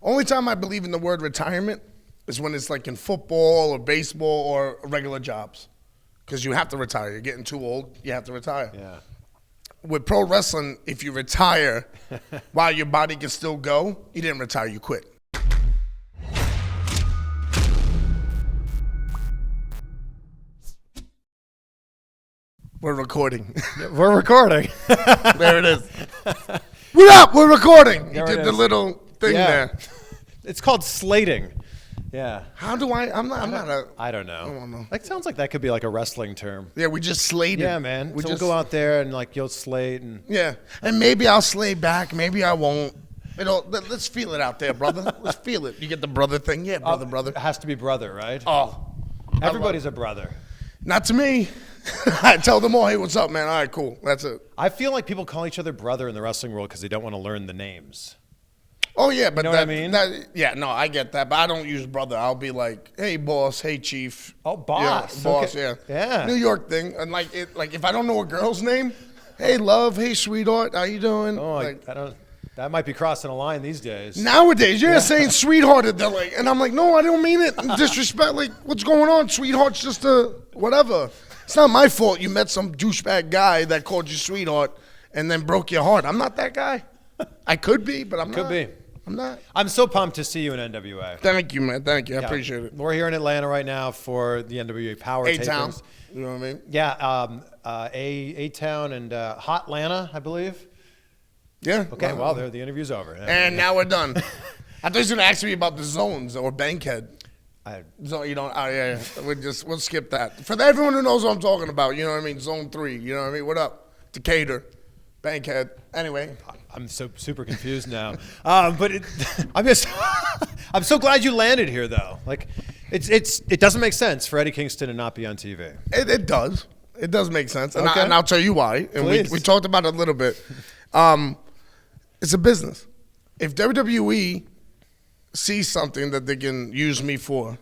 Only time I believe in the word retirement is when it's like in football or baseball or regular jobs. Because you have to retire. You're getting too old. You have to retire. Yeah. With pro wrestling, if you retire while your body can still go, you didn't retire. You quit. We're recording. We're recording. There it is. What up? We're recording. You did the little thing there. It's called slating. Yeah. How do I? I'm not a. I don't know. I don't know. That sounds like that could be like a wrestling term. Yeah, we just slayed it. Yeah, man. We So just we'll go out there and like you'll slate and. Yeah, and maybe I'll slay back. Maybe I won't. Let's feel it out there, brother. Let's feel it. You get the brother thing? Yeah, brother. It has to be brother, right? Oh. Everybody's a brother. Not to me. I tell them all, hey, what's up, man? All right, cool. That's it. I feel like people call each other brother in the wrestling world because they don't want to learn the names. Oh, yeah, but you know what I mean? I get that, but I don't use brother. I'll be like, hey, boss, hey, chief. Oh, boss. Yeah, boss, okay. Yeah. New York thing. And like if I don't know a girl's name, hey, love, hey, sweetheart, how you doing? Oh, like, I don't. That might be crossing a line these days. Nowadays, you're saying sweethearted. They're like, and I'm like, no, I don't mean it. Disrespect. Like, what's going on? Sweetheart's just a whatever. It's not my fault you met some douchebag guy that called you sweetheart and then broke your heart. I'm not that guy. I could be, but I'm not. Could be. I'm not. I'm so pumped to see you in NWA. Thank you, man. Thank you. I appreciate it. We're here in Atlanta right now for the NWA Powerrr A-Town. tapings. You know what I mean? Yeah, A-Town and Hot Atlanta, I believe. Yeah. Okay, well, the interview's over. And now we're done. I thought you were going to ask me about the zones or Bankhead. So you don't. Yeah. We'll skip that. For everyone who knows what I'm talking about, you know what I mean. Zone 3. You know what I mean. What up, Decatur, Bankhead. Anyway, I'm so super confused now. But I'm so glad you landed here though. Like, it doesn't make sense for Eddie Kingston to not be on TV. It does. It does make sense, and, okay. and I'll tell you why. And we talked about it a little bit. It's a business. If WWE see something that they can use me for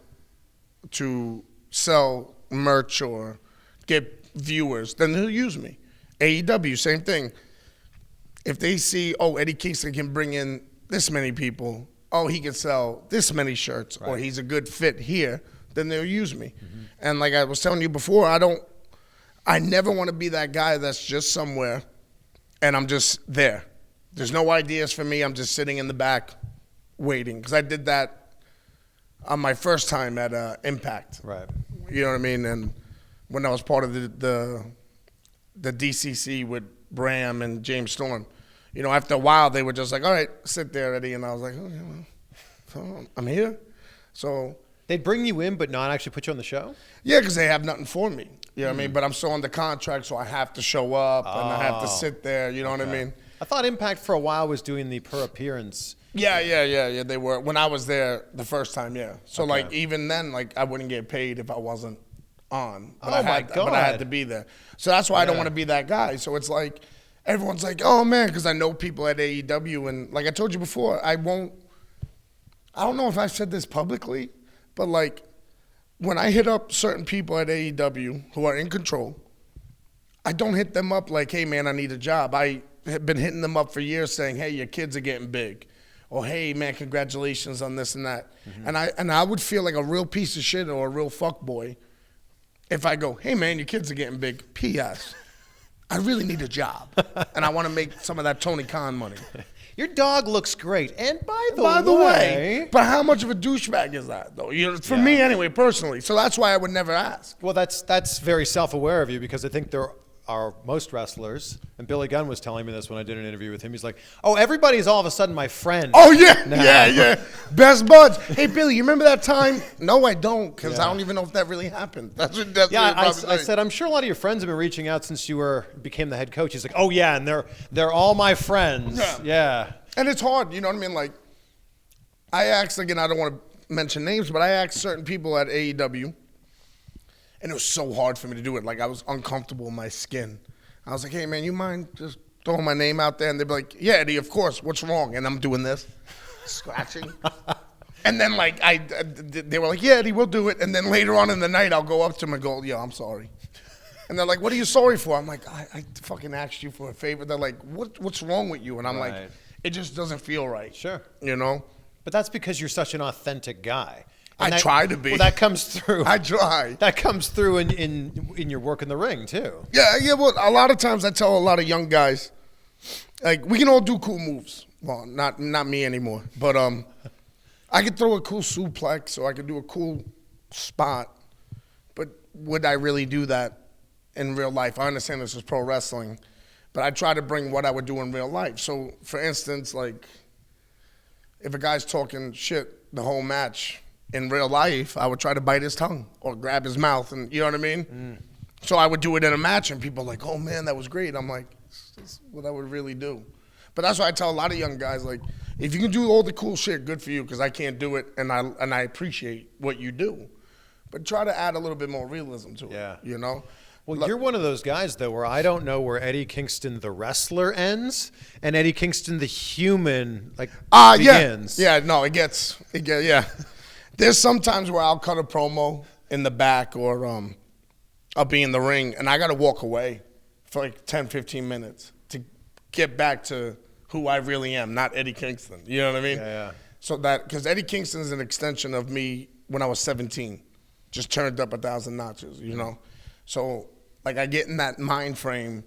to sell merch or get viewers, then they'll use me. AEW, same thing. If they see, oh, Eddie Kingston can bring in this many people, oh, he can sell this many shirts, or he's a good fit here, then they'll use me. Mm-hmm. And like I was telling you before, I never want to be that guy that's just somewhere and I'm just there. There's no ideas for me. I'm just sitting in the back waiting, because I did that on my first time at Impact. Right. You know what I mean? And when I was part of the DCC with Bram and James Storm, you know, after a while they were just like, all right, sit there, Eddie. And I was like, oh, yeah, well, so I'm here. So they'd bring you in but not actually put you on the show? Yeah, because they have nothing for me. You know what I mean? But I'm still under contract, so I have to show up and I have to sit there. You know what I mean? I thought Impact for a while was doing the per appearance. Yeah. They were when I was there the first time. Yeah. So like even then, like I wouldn't get paid if I wasn't on. But I had to be there. So that's why I don't want to be that guy. So it's like everyone's like, oh man, because I know people at AEW, and like I told you before, I don't know if I've said this publicly, but like when I hit up certain people at AEW who are in control, I don't hit them up like, hey man, I need a job. I have been hitting them up for years saying, hey, your kids are getting big. Or, hey, man, congratulations on this and that. Mm-hmm. And I would feel like a real piece of shit or a real fuckboy if I go, hey, man, your kids are getting big. P.S. I really need a job. And I want to make some of that Tony Khan money. Your dog looks great. And by the way. But how much of a douchebag is that, though? You know, for me, anyway, personally. So that's why I would never ask. Well, that's very self-aware of you, because I think there are most wrestlers, and Billy Gunn was telling me this when I did an interview with him. He's like, oh, everybody's all of a sudden my friend. Oh, yeah, yeah. Best buds. Hey, Billy, you remember that time? No, I don't, because I don't even know if that really happened. That's what I said, I'm sure a lot of your friends have been reaching out since you became the head coach. He's like, oh, yeah, and they're all my friends. Yeah. And it's hard, you know what I mean? Like, I asked, again, I don't want to mention names, but I asked certain people at AEW, and it was so hard for me to do it. Like, I was uncomfortable in my skin. I was like, hey, man, you mind just throwing my name out there? And they'd be like, yeah, Eddie, of course. What's wrong? And I'm doing this, scratching. And then, like, they were like, yeah, Eddie, we'll do it. And then later on in the night, I'll go up to them and go, yo, I'm sorry. And they're like, what are you sorry for? I'm like, I fucking asked you for a favor. They're like, what's wrong with you? And I'm like, it just doesn't feel right. Sure. You know? But that's because you're such an authentic guy. I try to be. Well, that comes through. I try. That comes through in your work in the ring too. Yeah. Well, a lot of times I tell a lot of young guys, like, we can all do cool moves. Well, not me anymore, but I could throw a cool suplex or I could do a cool spot. But would I really do that in real life? I understand this is pro wrestling, but I try to bring what I would do in real life. So, for instance, like, if a guy's talking shit the whole match, in real life, I would try to bite his tongue or grab his mouth, and you know what I mean? So I would do it in a match, and people are like, oh, man, that was great. I'm like, this is what I would really do. But that's why I tell a lot of young guys, like, if you can do all the cool shit, good for you, because I can't do it, and I appreciate what you do. But try to add a little bit more realism to it, you know? Well, you're one of those guys, though, where I don't know where Eddie Kingston, the wrestler, ends and Eddie Kingston, the human, like, begins. Yeah, no, it gets, yeah. There's sometimes where I'll cut a promo in the back or I'll be in the ring, and I got to walk away for like 10, 15 minutes to get back to who I really am, not Eddie Kingston. You know what I mean? Yeah. So that, because Eddie Kingston is an extension of me when I was 17, just turned up 1,000 notches, you know? So, like, I get in that mind frame,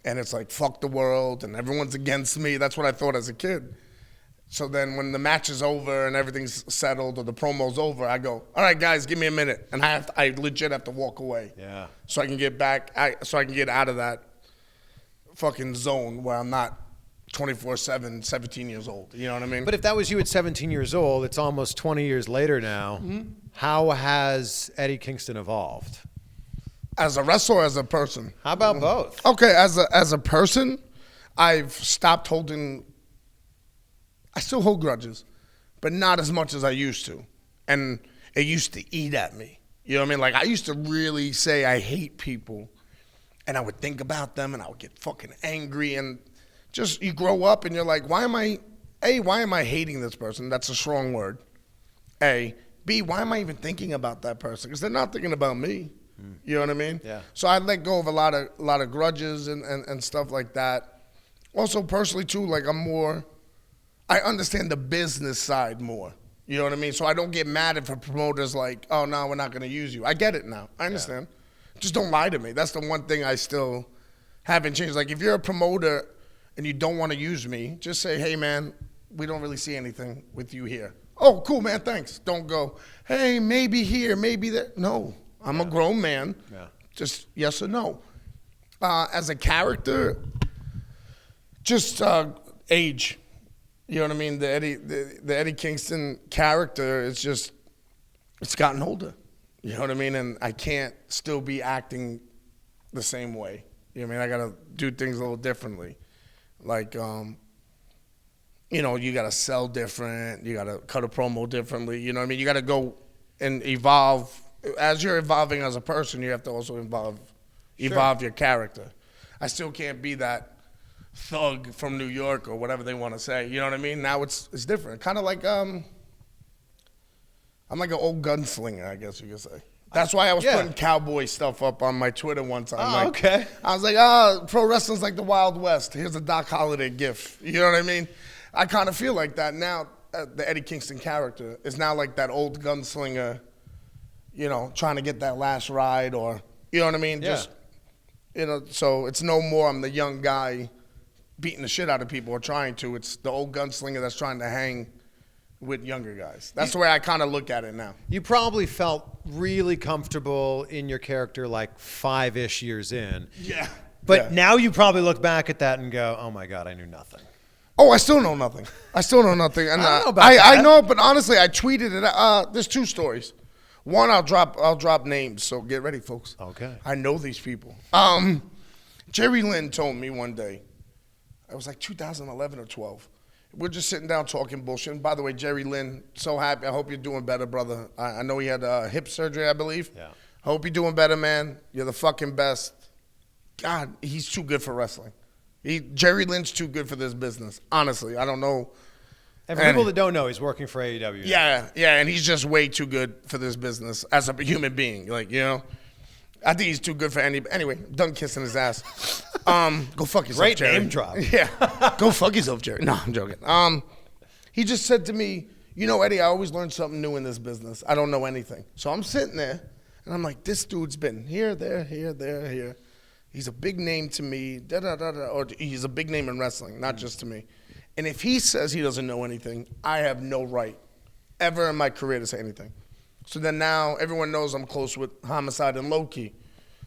and it's like, fuck the world, and everyone's against me. That's what I thought as a kid. So then when the match is over and everything's settled or the promo's over, I go, all right, guys, give me a minute. And I legit have to walk away. Yeah. So I can get back, so I can get out of that fucking zone where I'm not 24/7, 17 years old. You know what I mean? But if that was you at 17 years old, it's almost 20 years later now. Mm-hmm. How has Eddie Kingston evolved? As a wrestler or as a person? How about both? Okay, as a person, I've stopped holding... I still hold grudges, but not as much as I used to. And it used to eat at me. You know what I mean? Like, I used to really say I hate people, and I would think about them, and I would get fucking angry. And just, you grow up, and you're like, why am I hating this person? That's a strong word. A. B, why am I even thinking about that person? Because they're not thinking about me. You know what I mean? Yeah. So I let go of a lot of grudges and stuff like that. Also, personally, too, like, I understand the business side more. You know what I mean? So I don't get mad if a promoter's like, oh, no, we're not going to use you. I get it now. I understand. Yeah. Just don't lie to me. That's the one thing I still haven't changed. Like, if you're a promoter and you don't want to use me, just say, hey, man, we don't really see anything with you here. Oh, cool, man, thanks. Don't go, hey, maybe here, maybe there. No, I'm a grown man. Yeah. Just yes or no. As a character, just age. You know what I mean? The Eddie Kingston character is just, it's gotten older. You know what I mean? And I can't still be acting the same way. You know what I mean? I got to do things a little differently. Like, you know, you got to sell different. You got to cut a promo differently. You know what I mean? You got to go and evolve. As you're evolving as a person, you have to also evolve your character. I still can't be that thug from New York or whatever they want to say. You know what I mean? Now it's different. Kind of like I'm like an old gunslinger, I guess you could say. That's why I was putting cowboy stuff up on my Twitter one time. Oh, like, okay. I was like, pro wrestling's like the Wild West. Here's a Doc Holliday gift. You know what I mean? I kind of feel like that now. The Eddie Kingston character is now like that old gunslinger, you know, trying to get that last ride, or, you know what I mean? Yeah. Just, you know, so it's no more I'm the young guy beating the shit out of people or trying to. It's the old gunslinger that's trying to hang with younger guys. That's the way I kind of look at it now. You probably felt really comfortable in your character like 5-ish years in. Yeah. But now you probably look back at that and go, oh my God, I knew nothing. Oh, I still know nothing. And I don't know about that. I know, but honestly, I tweeted it. There's two stories. One, I'll drop names, so get ready, folks. Okay. I know these people. Jerry Lynn told me one day, it was like 2011 or 12. We're just sitting down talking bullshit. And by the way, Jerry Lynn, so happy. I hope you're doing better, brother. I know he had hip surgery, I believe. Yeah. I hope you're doing better, man. You're the fucking best. God, he's too good for wrestling. Jerry Lynn's too good for this business. Honestly, I don't know. And for people that don't know, he's working for AEW. Yeah, and he's just way too good for this business as a human being. Like, you know, I think he's too good for anybody. Anyway, done kissing his ass. Go fuck yourself, Great Jerry. name drop. Yeah, go fuck yourself, Jerry. No, I'm joking. He just said to me, you know, Eddie, I always learn something new in this business. I don't know anything. So I'm sitting there, and I'm like, this dude's been here, there, here, there, here. He's a big name to me, da-da-da-da, or he's a big name in wrestling, not just to me. And if he says he doesn't know anything, I have no right ever in my career to say anything. So then now everyone knows I'm close with Homicide and Low-Key.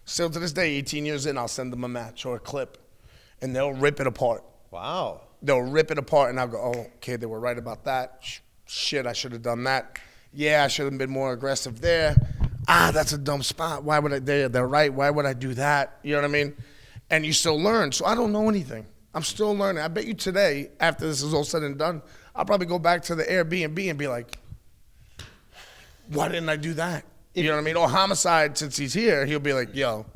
Still to this day, 18 years in, I'll send them a match or a clip, and they'll rip it apart. Wow. They'll rip it apart, and I'll go, oh, okay, they were right about that. Shit, I should have done that. Yeah, I should have been more aggressive there. That's a dumb spot. Why would I? They're right. Why would I do that? You know what I mean? And you still learn. So I don't know anything. I'm still learning. I bet you today, after this is all said and done, I'll probably go back to the Airbnb and be like, why didn't I do that? You know what I mean? Or Homicide, since he's here, he'll be like, yo,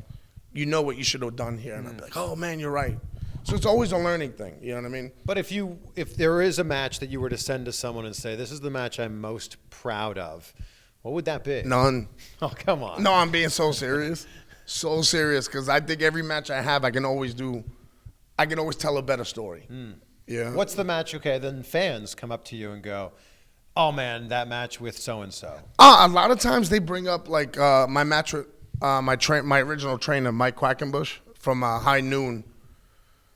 you know what you should have done here. And I'll be like, oh, man, you're right. So it's always a learning thing, you know what I mean? But if there is a match that you were to send to someone and say, this is the match I'm most proud of, what would that be? None. Oh, come on. No, I'm being so serious. So serious, because I think every match I have, I can always tell a better story. Yeah. What's the match? Okay, then fans come up to you and go, oh, man, that match with so-and-so. A lot of times they bring up, like, my match with my original trainer, Mike Quackenbush, from High Noon.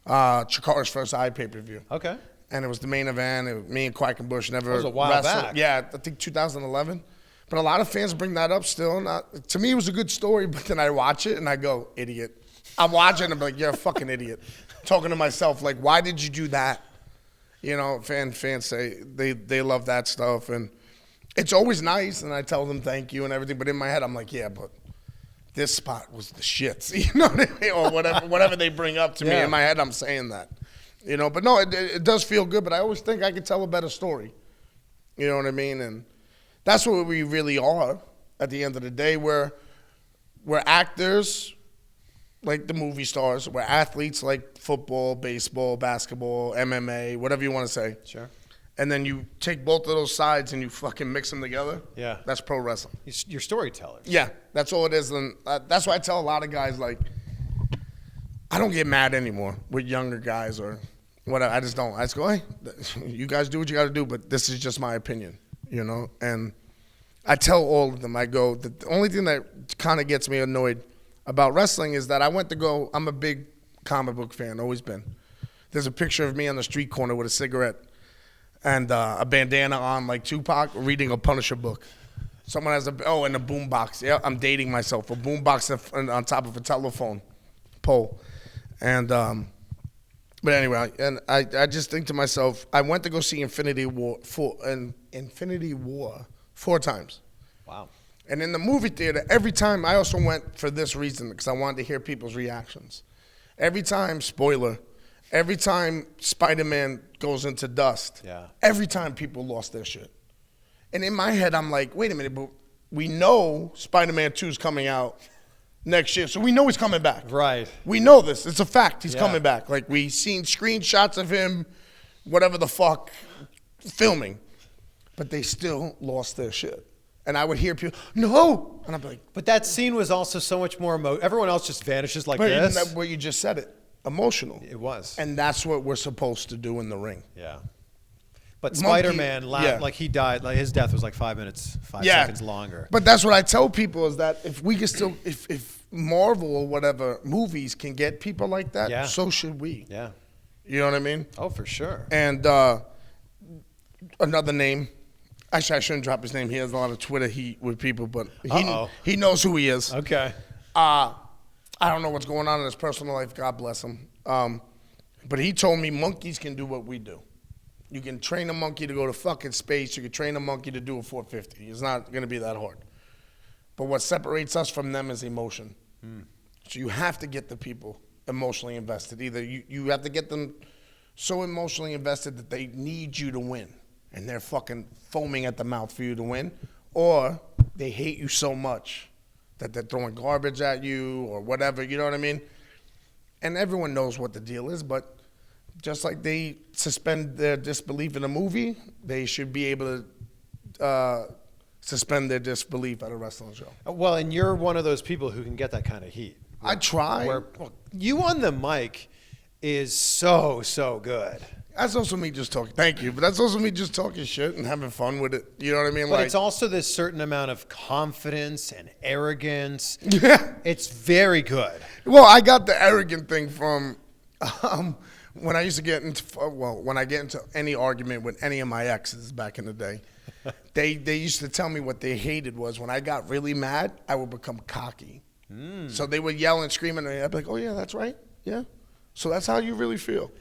Chikara's first pay-per-view. Okay. And it was the main event. It was me and Quackenbush never was a while wrestled. back. Yeah, I think 2011. But a lot of fans bring that up still. To me, it was a good story, but then I watch it and I go, idiot. I'm watching and I'm like, you're a fucking idiot. Talking to myself, like, why did you do that? You know, fans say they love that stuff. And it's always nice, and I tell them thank you and everything. But in my head, I'm like, yeah, but this spot was the shits, you know what I mean? Or whatever they bring up to me. In my head, I'm saying that, you know. But no, it does feel good. But I always think I could tell a better story, you know what I mean? And that's what we really are at the end of the day. We're actors, like the movie stars. We're athletes, like football, baseball, basketball, MMA, whatever you want to say. Sure. And then you take both of those sides and you fucking mix them together. Yeah. That's pro wrestling. You're storytellers. Yeah, that's all it is. And that's why I tell a lot of guys, like, I don't get mad anymore with younger guys or whatever. I just don't. I just go, hey, you guys do what you got to do, but this is just my opinion, you know? And I tell all of them, I go, the only thing that kind of gets me annoyed about wrestling is that I'm a big comic book fan, always been. There's a picture of me on the street corner with a cigarette and a bandana on, like Tupac, reading a Punisher book. Someone has and a boombox. Yeah, I'm dating myself. A boombox on top of a telephone pole. And, but anyway, and I just think to myself, I went to go see Infinity War 4 times. Wow. And in the movie theater, every time, I also went for this reason, because I wanted to hear people's reactions. Every time, spoiler, every time Spider-Man goes into dust, every time people lost their shit. And in my head, I'm like, wait a minute, but we know Spider-Man 2 is coming out next year, so we know he's coming back. Right. We know this. It's a fact. He's coming back. Like, we seen screenshots of him, whatever the fuck, filming. But they still lost their shit. And I would hear people, no! And I'd be like... But that scene was also so much more everyone else just vanishes like this. this. That, what you just said it. Emotional. It was. And that's what we're supposed to do in the ring. Yeah. But Spider-Man, like he died, like his death was like 5 minutes, 5 seconds longer. But that's what I tell people is that if we can still, if Marvel or whatever movies can get people like that, so should we. Yeah. You know what I mean? Oh, for sure. And another name. Actually, I shouldn't drop his name. He has a lot of Twitter heat with people, but he knows who he is. Okay. I don't know what's going on in his personal life. God bless him. But he told me monkeys can do what we do. You can train a monkey to go to fucking space. You can train a monkey to do a 450. It's not going to be that hard. But what separates us from them is emotion. So you have to get the people emotionally invested. Either you have to get them so emotionally invested that they need you to win. And they're fucking foaming at the mouth for you to win. Or they hate you so much that they're throwing garbage at you or whatever, you know what I mean? And everyone knows what the deal is, but just like they suspend their disbelief in a movie, they should be able to suspend their disbelief at a wrestling show. Well, and you're one of those people who can get that kind of heat. I try. You on the mic is so good. That's also me just talking. Thank you, but that's also me just talking shit and having fun with it. You know what I mean? But it's also this certain amount of confidence and arrogance. Yeah, it's very good. Well, I got the arrogant thing from when I used to get into when I get into any argument with any of my exes back in the day. They used to tell me what they hated was when I got really mad, I would become cocky. So they would yell and scream, and I'd be like, "Oh yeah, that's right. Yeah, so that's how you really feel."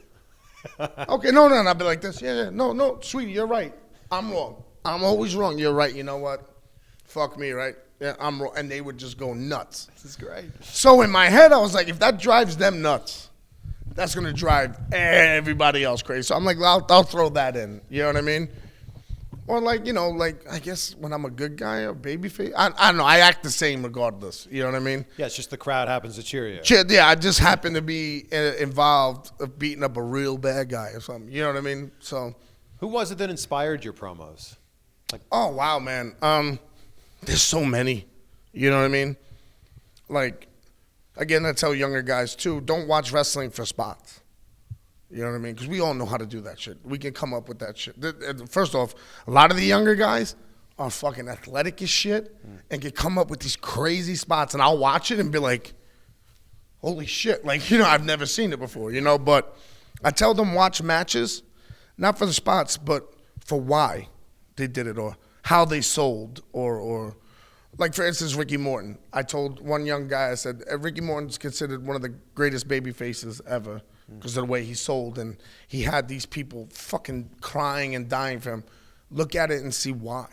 Okay, no, and I'd be like this. Yeah, no, sweetie, you're right. I'm wrong. I'm always wrong. You're right. You know what? Fuck me, right? Yeah, I'm wrong. And they would just go nuts. This is great. So in my head, I was like, if that drives them nuts, that's gonna drive everybody else crazy. So I'm like, I'll throw that in. You know what I mean? Or like, I guess when I'm a good guy or babyface, I don't know. I act the same regardless. You know what I mean? Yeah, it's just the crowd happens to cheer you. Yeah, I just happen to be involved of beating up a real bad guy or something. You know what I mean? So, who was it that inspired your promos? Oh wow, man. There's so many. You know what I mean? Like, again, I tell younger guys too: don't watch wrestling for spots. You know what I mean? Because we all know how to do that shit. We can come up with that shit. First off, a lot of the younger guys are fucking athletic as shit and can come up with these crazy spots. And I'll watch it and be like, holy shit. Like, I've never seen it before, But I tell them watch matches, not for the spots, but for why they did it or how they sold or like, for instance, Ricky Morton. I told one young guy, I said, Ricky Morton's considered one of the greatest baby faces ever. Because of the way he sold, and he had these people fucking crying and dying for him. Look at it and see why.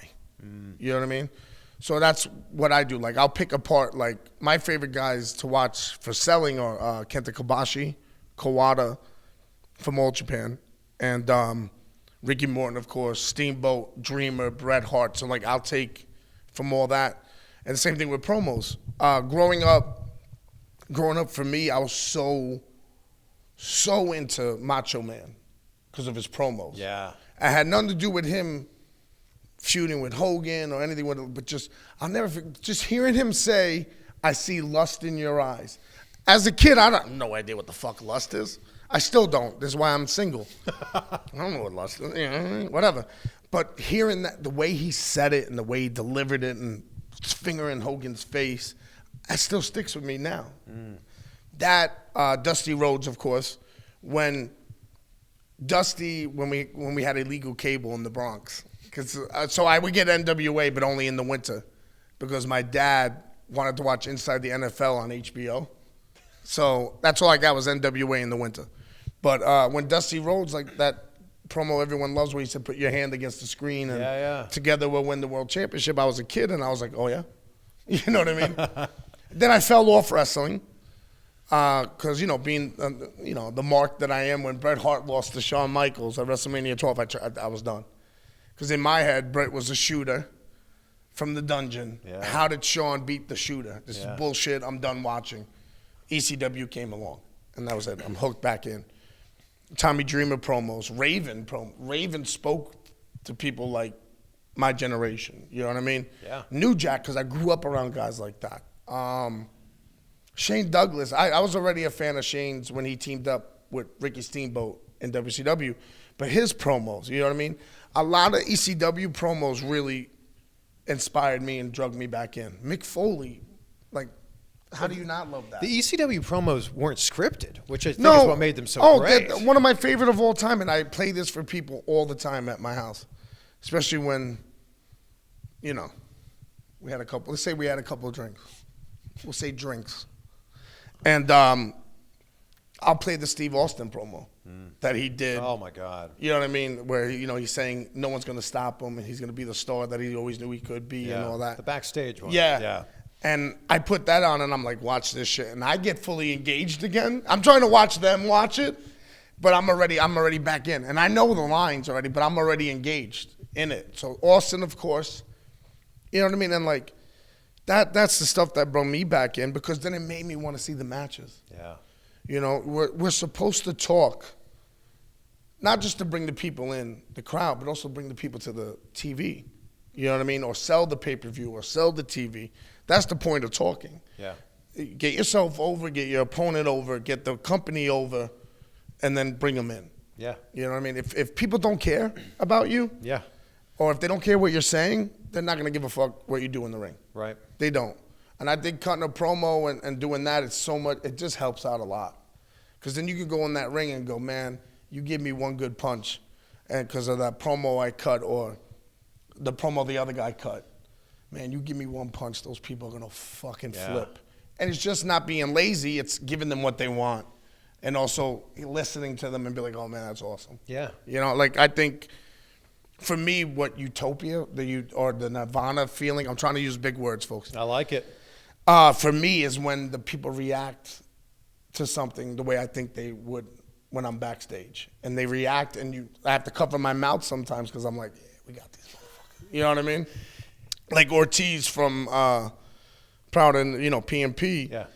You know what I mean? So that's what I do. Like, I'll pick apart, like, my favorite guys to watch for selling are Kenta Kobashi, Kawada from All Japan, and Ricky Morton, of course, Steamboat, Dreamer, Bret Hart. So, like, I'll take from all that. And the same thing with promos. Growing up for me, I was so into Macho Man because of his promos. Yeah. It had nothing to do with him feuding with Hogan or anything with it, but I'll never forget, just hearing him say, I see lust in your eyes. As a kid, I had no idea what the fuck lust is. I still don't. This is why I'm single. I don't know what lust is. Whatever. But hearing that, the way he said it and the way he delivered it and his finger in Hogan's face, that still sticks with me now. That Dusty Rhodes, of course, when we had illegal cable in the Bronx, so I would get NWA, but only in the winter, because my dad wanted to watch Inside the NFL on HBO. So that's all I got was NWA in the winter. But when Dusty Rhodes, like that promo everyone loves, where he said, "Put your hand against the screen and together we'll win the world championship," I was a kid and I was like, "Oh yeah," you know what I mean? Then I fell off wrestling. Because, being, the mark that I am, when Bret Hart lost to Shawn Michaels at WrestleMania 12, I was done. Because in my head, Bret was a shooter from the dungeon. Yeah. How did Shawn beat the shooter? This is bullshit. I'm done watching. ECW came along, and that was it. I'm hooked back in. Tommy Dreamer promos, Raven spoke to people like my generation. You know what I mean? Yeah. New Jack, because I grew up around guys like that. Shane Douglas, I was already a fan of Shane's when he teamed up with Ricky Steamboat in WCW, but his promos, you know what I mean? A lot of ECW promos really inspired me and drugged me back in. Mick Foley, like, how do you not love that? The ECW promos weren't scripted, which I think is what made them so great. One of my favorite of all time, and I play this for people all the time at my house, especially when, we had a couple of drinks. We'll say drinks. And I'll play the Steve Austin promo that he did. Oh, my God. You know what I mean? Where, he's saying no one's going to stop him and he's going to be the star that he always knew he could be and all that. The backstage one. Yeah. And I put that on and I'm like, watch this shit. And I get fully engaged again. I'm trying to watch them watch it, but I'm already back in. And I know the lines already, but I'm already engaged in it. So Austin, of course, you know what I mean? And like, That's the stuff that brought me back in, because then it made me want to see the matches. Yeah. We're supposed to talk, not just to bring the people in, the crowd, but also bring the people to the TV. You know what I mean? Or sell the pay-per-view or sell the TV. That's the point of talking. Yeah. Get yourself over, get your opponent over, get the company over, and then bring them in. Yeah. You know what I mean? If people don't care about you, yeah, or if they don't care what you're saying, they're not gonna give a fuck what you do in the ring. Right. They don't. And I think cutting a promo and doing that, it's so much. It just helps out a lot. Because then you can go in that ring and go, man, you give me one good punch, and because of that promo I cut or the promo the other guy cut, man, you give me one punch, those people are gonna fucking flip. And it's just not being lazy; it's giving them what they want, and also listening to them and be like, oh man, that's awesome. Yeah. You know, like I think. For me, what utopia, or the nirvana feeling, I'm trying to use big words, folks. I like it. For me is when the people react to something the way I think they would when I'm backstage. And they react, and I have to cover my mouth sometimes because I'm like, yeah, we got these motherfuckers. You know what I mean? Like Ortiz from Proud and, PMP. Yeah.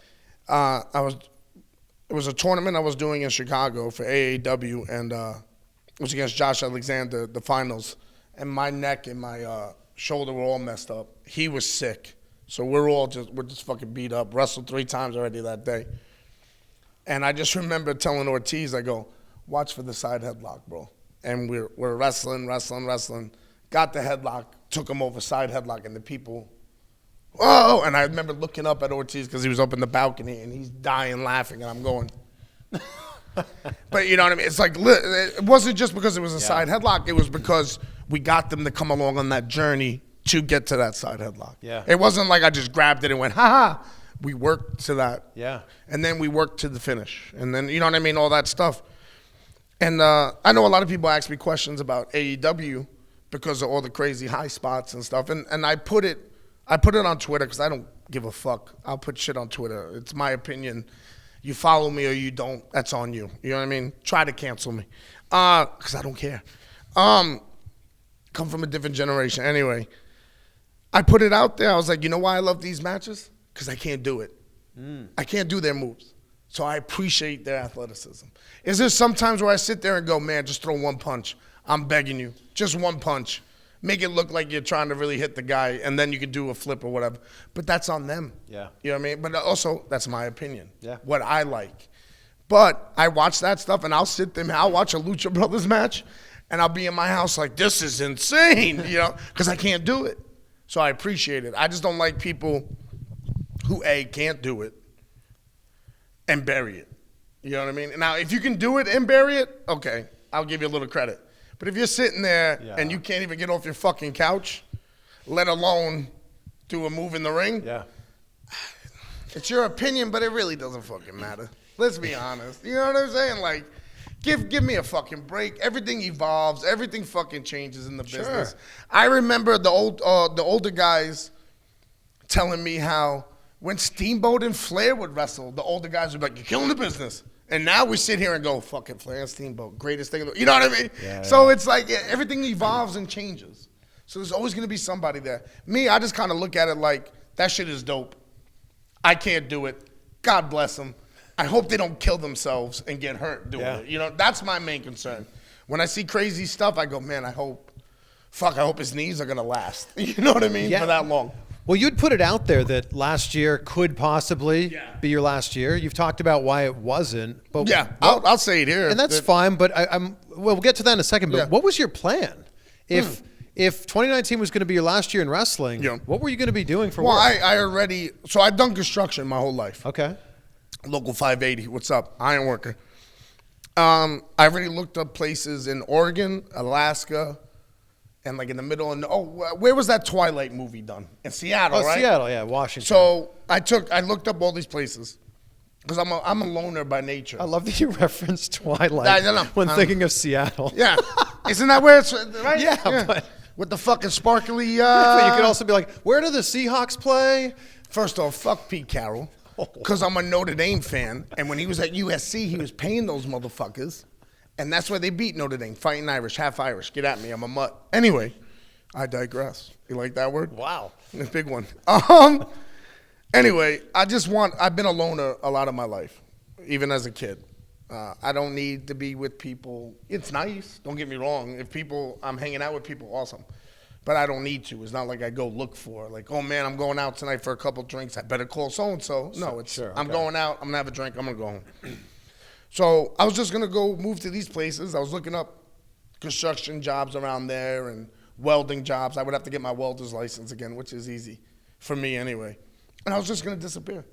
It was a tournament I was doing in Chicago for AEW, and it was against Josh Alexander, the finals. And my neck and my shoulder were all messed up. He was sick. So we're just fucking beat up. Wrestled 3 times already that day. And I just remember telling Ortiz, I go, watch for the side headlock, bro. And we're wrestling. Got the headlock, took him over side headlock, and the people, whoa! And I remember looking up at Ortiz because he was up in the balcony, and he's dying laughing, and I'm going. But you know what I mean? It's like, it wasn't just because it was a side headlock. It was because we got them to come along on that journey to get to that side headlock. Yeah. It wasn't like I just grabbed it and went, ha-ha. We worked to that. Yeah. And then we worked to the finish. And then, you know what I mean? All that stuff. And I know a lot of people ask me questions about AEW because of all the crazy high spots and stuff. And I put it on Twitter because I don't give a fuck. I'll put shit on Twitter. It's my opinion. You follow me or you don't, that's on you. You know what I mean? Try to cancel me. Because I don't care. Come from a different generation. Anyway, I put it out there. I was like, you know why I love these matches? Because I can't do it. I can't do their moves. So I appreciate their athleticism. Is there sometimes where I sit there and go, man, just throw one punch. I'm begging you. Just one punch. Make it look like you're trying to really hit the guy, and then you can do a flip or whatever. But that's on them. Yeah. You know what I mean? But also, that's my opinion. Yeah. What I like. But I watch that stuff, and I'll sit there, I'll watch a Lucha Brothers match, and I'll be in my house like, this is insane, because I can't do it. So I appreciate it. I just don't like people who, A, can't do it and bury it. You know what I mean? Now, if you can do it and bury it, okay, I'll give you a little credit. But if you're sitting there and you can't even get off your fucking couch, let alone do a move in the ring, it's your opinion, but it really doesn't fucking matter. Let's be honest. You know what I'm saying? Like, give me a fucking break. Everything evolves. Everything fucking changes in the business. I remember the older guys telling me how when Steamboat and Flair would wrestle, the older guys would be like, you're killing the business. And now we sit here and go, fucking Flair and Steamboat, greatest thing in the world. You know what I mean? So it's like everything evolves and changes. So there's always going to be somebody there. Me, I just kind of look at it like, that shit is dope. I can't do it. God bless them. I hope they don't kill themselves and get hurt doing it. That's my main concern. When I see crazy stuff, I go, man, I hope his knees are going to last. You know what I mean? For that long. Well, you'd put it out there that last year could possibly be your last year. You've talked about why it wasn't. But I'll say it here. And that's fine, but we'll get to that in a second. But what was your plan? If 2019 was going to be your last year in wrestling, what were you going to be doing for work? Well, I've done construction my whole life. Okay. Local 580, what's up? Iron worker. I already looked up places in Oregon, Alaska, and like in the middle. Where was that Twilight movie done? In Seattle, right? Seattle, yeah, Washington. So I looked up all these places because I'm a loner by nature. I love that you referenced Twilight when thinking of Seattle. Yeah, isn't that where it's right? Yeah. But with the fucking sparkly. But you could also be like, where do the Seahawks play? First off, fuck Pete Carroll. Because I'm a Notre Dame fan, and when he was at USC, he was paying those motherfuckers, and that's why they beat Notre Dame. Fighting Irish, half Irish. Get at me, I'm a mutt. Anyway, I digress. You like that word? Wow. A big one. Anyway, I've been a loner a lot of my life, even as a kid. I don't need to be with people. It's nice, don't get me wrong. I'm hanging out with people, awesome. But I don't need to. It's not like I go look for, like, oh, man, I'm going out tonight for a couple drinks. I better call so-and-so. No, I'm going out. I'm going to have a drink. I'm going to go home. So I was just going to go move to these places. I was looking up construction jobs around there and welding jobs. I would have to get my welder's license again, which is easy for me anyway. And I was just going to disappear.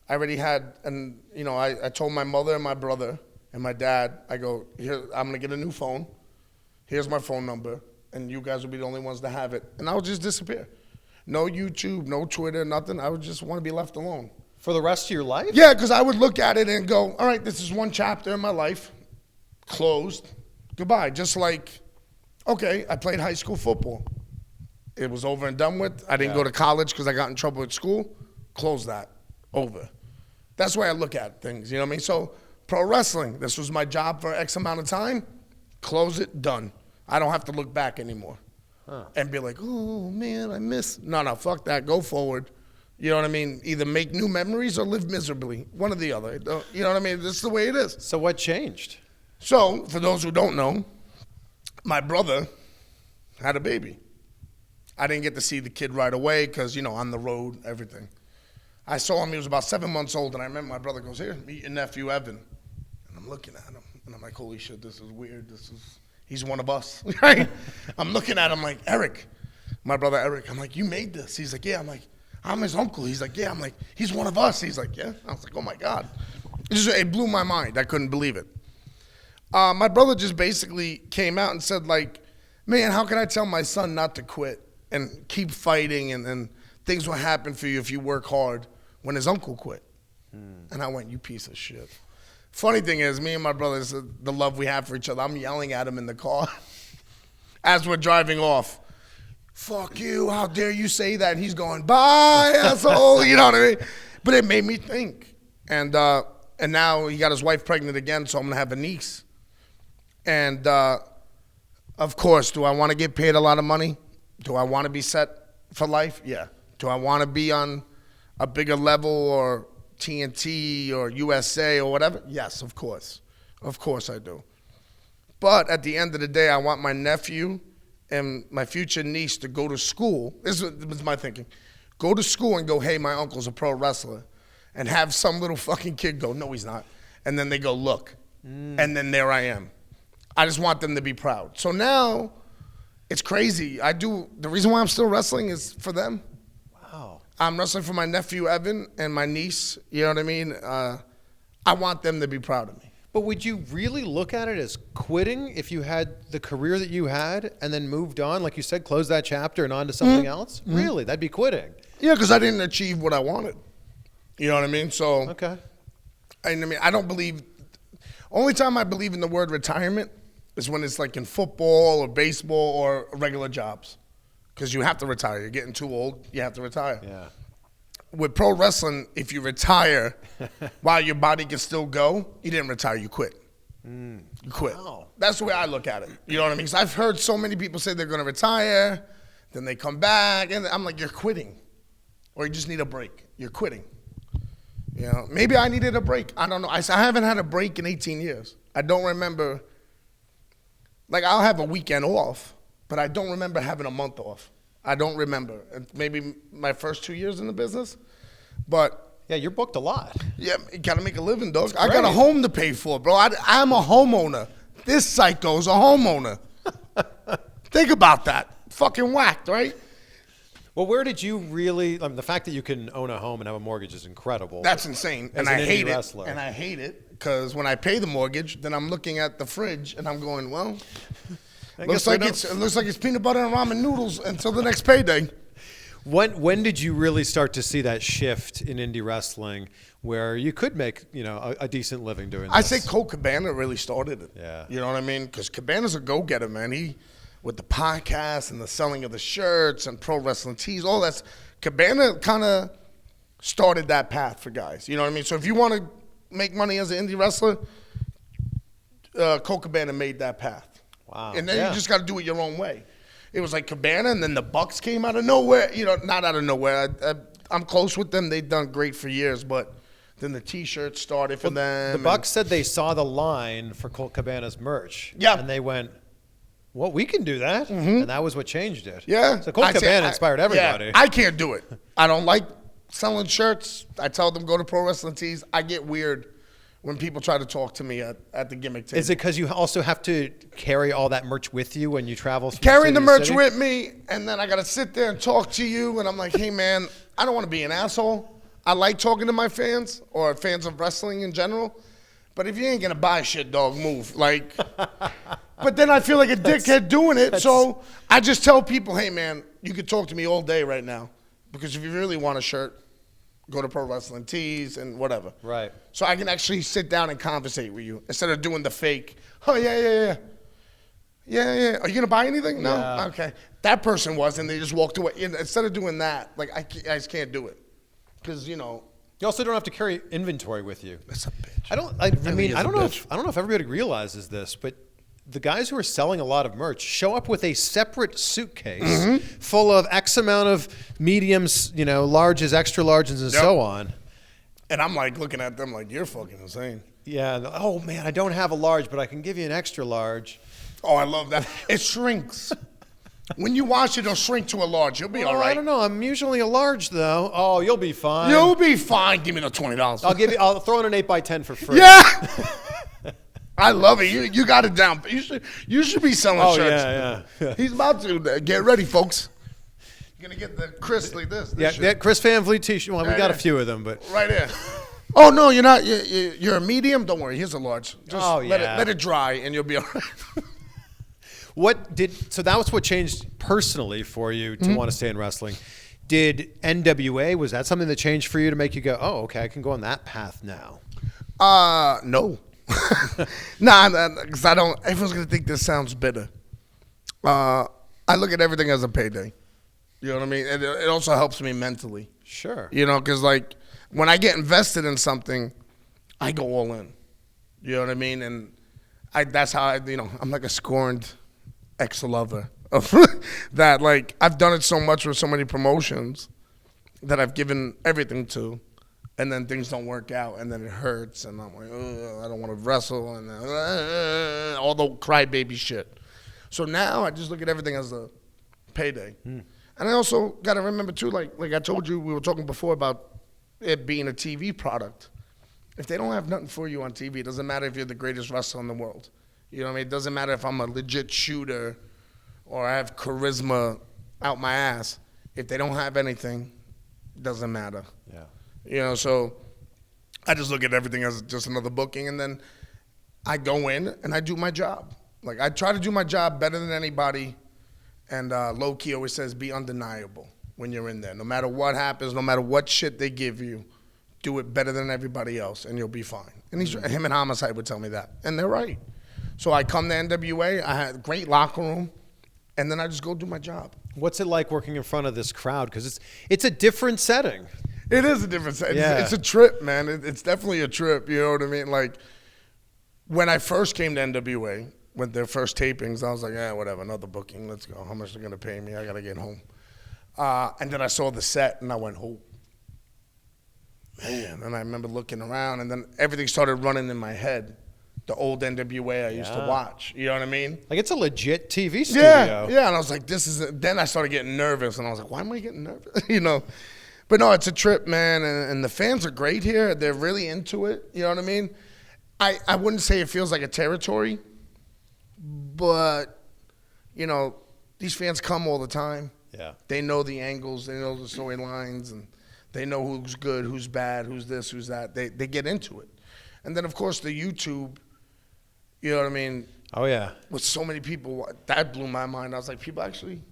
I already had, and I told my mother and my brother and my dad, I go, here, I'm going to get a new phone. Here's my phone number, and you guys will be the only ones to have it. And I would just disappear. No YouTube, no Twitter, nothing. I would just want to be left alone. For the rest of your life? Yeah, because I would look at it and go, all right, this is one chapter in my life. Closed. Goodbye. Just like, okay, I played high school football. It was over and done with. I didn't go to college because I got in trouble at school. Close that. Over. That's the way I look at things, you know what I mean? So pro wrestling, this was my job for X amount of time. Close it, done. I don't have to look back anymore and be like, oh, man, I miss. No, fuck that. Go forward. You know what I mean? Either make new memories or live miserably. One or the other. You know what I mean? This is the way it is. So what changed? So, for those who don't know, my brother had a baby. I didn't get to see the kid right away because, on the road, everything. I saw him. He was about 7 months old, and I remember my brother goes, here, meet your nephew, Evan. And I'm looking at him, and I'm like, holy shit, this is weird. He's one of us, right? I'm looking at him like, Eric, my brother Eric. I'm like, you made this? He's like, yeah. I'm like, I'm his uncle. He's like, yeah. I'm like, he's one of us. He's like, yeah. I was like, oh, my God. It blew my mind. I couldn't believe it. My brother just basically came out and said, like, man, how can I tell my son not to quit and keep fighting and things will happen for you if you work hard when his uncle quit? And I went, you piece of shit. Funny thing is, me and my brothers, the love we have for each other, I'm yelling at him in the car as we're driving off. Fuck you, how dare you say that? And he's going, bye, asshole, you know what I mean? But it made me think. And now he got his wife pregnant again, so I'm going to have a niece. And, of course, do I want to get paid a lot of money? Do I want to be set for life? Yeah. Do I want to be on a bigger level or TNT or USA or whatever? Yes, of course. Of course I do. But at the end of the day, I want my nephew and my future niece to go to school. This was my thinking. Go to school and go, hey, my uncle's a pro wrestler. And have some little fucking kid go, no, he's not. And then they go, look. And then there I am. I just want them to be proud. So now it's crazy. The reason why I'm still wrestling is for them. Wow. I'm wrestling for my nephew, Evan, and my niece. You know what I mean? I want them to be proud of me. But would you really look at it as quitting if you had the career that you had and then moved on, like you said, close that chapter and on to something else? Really? That'd be quitting. Yeah, because I didn't achieve what I wanted. You know what I mean? So, okay. I don't believe, only time I believe in the word retirement is when it's like in football or baseball or regular jobs. Because you have to retire. You're getting too old, you have to retire. Yeah. With pro wrestling, if you retire while your body can still go, you didn't retire, you quit. You quit. Wow. That's the way I look at it. You know what I mean? Because I've heard so many people say they're going to retire, then they come back, and I'm like, you're quitting. Or you just need a break. You're quitting. You know, maybe I needed a break. I don't know. I haven't had a break in 18 years. I don't remember. Like, I'll have a weekend off, but I don't remember having a month off. I don't remember. Maybe my first 2 years in the business, but yeah, you're booked a lot. Yeah, you gotta make a living, dog. I got a home to pay for, bro. I'm a homeowner. This psycho's a homeowner. Think about that. Fucking whacked, right? Well, where did you really? The fact that you can own a home and have a mortgage is incredible. That's insane, and I hate it. And I hate it because when I pay the mortgage, then I'm looking at the fridge and I'm going, well. It looks like it's peanut butter and ramen noodles until the next payday. When did you really start to see that shift in indie wrestling where you could make a decent living doing this? I say Colt Cabana really started it. Yeah. You know what I mean? Because Cabana's a go-getter, man. He, with the podcast and the selling of the shirts and pro wrestling tees, all that. Cabana kind of started that path for guys. You know what I mean? So if you want to make money as an indie wrestler, Colt Cabana made that path. Wow. And then you just got to do it your own way. It was like Cabana, and then the Bucks came out of nowhere. Not out of nowhere. I'm close with them. They've done great for years, but then the T-shirts started for them. The Bucks said they saw the line for Colt Cabana's merch. Yeah. And they went, well, we can do that. And that was what changed it. Yeah. So Colt Cabana inspired everybody. Yeah, I can't do it. I don't like selling shirts. I tell them go to Pro Wrestling Tees. I get weird when people try to talk to me at the gimmick table. Is it because you also have to carry all that merch with you when you travel? Carrying the merch with me, and then I got to sit there and talk to you, and I'm like, hey, man, I don't want to be an asshole. I like talking to my fans or fans of wrestling in general, but if you ain't going to buy shit, dog, move. Like, but then I feel like a dickhead doing it, so I just tell people, hey, man, you can talk to me all day right now, because if you really want a shirt, go to Pro Wrestling Tees and whatever. Right. So I can actually sit down and conversate with you instead of doing the fake, oh, yeah. Yeah. Are you going to buy anything? No? Yeah. Okay. That person was, and they just walked away. Instead of doing that, like, I just can't do it. Because, you know. You also don't have to carry inventory with you. That's a bitch. I don't know if everybody realizes this, but the guys who are selling a lot of merch show up with a separate suitcase full of X amount of mediums, larges, extra larges, and so on. And I'm like looking at them like, you're fucking insane. Yeah. Oh, man, I don't have a large, but I can give you an extra large. Oh, I love that. It shrinks. When you wash it, it'll shrink to a large. You'll be all right. I don't know. I'm usually a large, though. Oh, you'll be fine. You'll be fine. Give me the $20. I'll throw in an 8x10 for free. Yeah. I love it. You got it down. You should be selling shirts. Yeah. He's about to. Get ready, folks. You're going to get the Chris like this. Yeah, Chris Van Vliet t-shirt. Well, we got a few of them, but. Right here. Oh, no, you're not. You're a medium? Don't worry. Here's a large. Just let it dry, and you'll be all right. So that was what changed personally for you to want to stay in wrestling. Did NWA, was that something that changed for you to make you go, oh, okay, I can go on that path now? No. Nah, because I don't, everyone's going to think this sounds bitter. I look at everything as a payday. You know what I mean? It also helps me mentally. Sure. Because like when I get invested in something, I go all in. You know what I mean? And that's how I'm like a scorned ex-lover of that. Like I've done it so much with so many promotions that I've given everything to, and then things don't work out, and then it hurts, and I'm like, I don't want to wrestle, and all the crybaby shit. So now I just look at everything as a payday. And I also got to remember too, like I told you, we were talking before about it being a TV product. If they don't have nothing for you on TV, it doesn't matter if you're the greatest wrestler in the world. You know what I mean? It doesn't matter if I'm a legit shooter or I have charisma out my ass. If they don't have anything, it doesn't matter. Yeah. So I just look at everything as just another booking, and then I go in and I do my job. Like I try to do my job better than anybody, and Low Key always says be undeniable when you're in there. No matter what happens, no matter what shit they give you, do it better than everybody else, and you'll be fine. And him and Homicide would tell me that, and they're right. So I come to NWA, I had a great locker room, and then I just go do my job. What's it like working in front of this crowd? Because it's a different setting. It is a different setting. Yeah. It's a trip, man. It's definitely a trip, you know what I mean? Like, when I first came to NWA, with their first tapings, I was like, whatever, another booking, let's go. How much are they going to pay me? I got to get home. And then I saw the set, and I went, oh, man. And I remember looking around, and then everything started running in my head. The old NWA I used to watch. You know what I mean? Like, it's a legit TV studio. Yeah, and I was like, then I started getting nervous, and I was like, why am I getting nervous? But no, it's a trip, man, and the fans are great here. They're really into it. You know what I mean? I wouldn't say it feels like a territory, but, these fans come all the time. Yeah. They know the angles. They know the storylines, and they know who's good, who's bad, who's this, who's that. They get into it. And then, of course, the YouTube, you know what I mean? Oh, yeah. With so many people, that blew my mind. I was like, people actually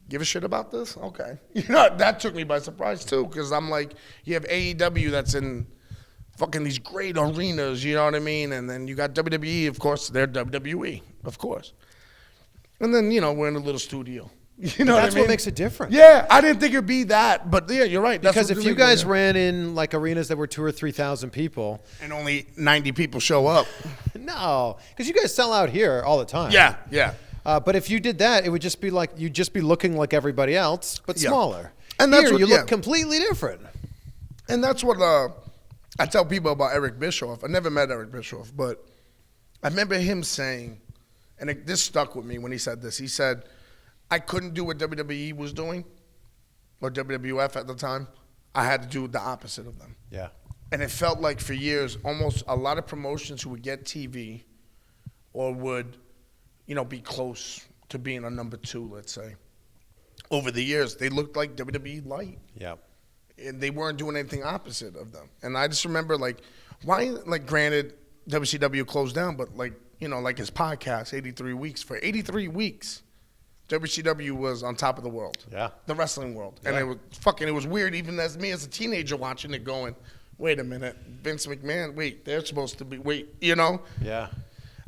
give a shit about this? Okay. That took me by surprise, too, because I'm like, you have AEW that's in fucking these great arenas, you know what I mean? And then you got WWE, of course, they're WWE, of course. And then, we're in a little studio. That's what I mean? What makes it different. Yeah, I didn't think it'd be that, but yeah, you're right. Because if you guys ran in like arenas that were 2,000 or 3,000 people, and only 90 people show up, no, because you guys sell out here all the time. Yeah. But if you did that, it would just be like you'd just be looking like everybody else, but smaller. And that's here, you look completely different. And that's what I tell people about Eric Bischoff. I never met Eric Bischoff, but I remember him saying, and this stuck with me when he said this. He said, I couldn't do what WWE was doing, or WWF at the time. I had to do the opposite of them. Yeah. And it felt like for years, almost a lot of promotions who would get TV or would, be close to being a number 2, let's say. Over the years, they looked like WWE Light. Yeah. And they weren't doing anything opposite of them. And I just remember, why, granted, WCW closed down, but, his podcast, 83 Weeks. For 83 weeks, WCW was on top of the world. Yeah. The wrestling world. Yeah. And it was weird, even as me as a teenager watching it going, wait a minute, Vince McMahon, wait, they're supposed to be, Yeah.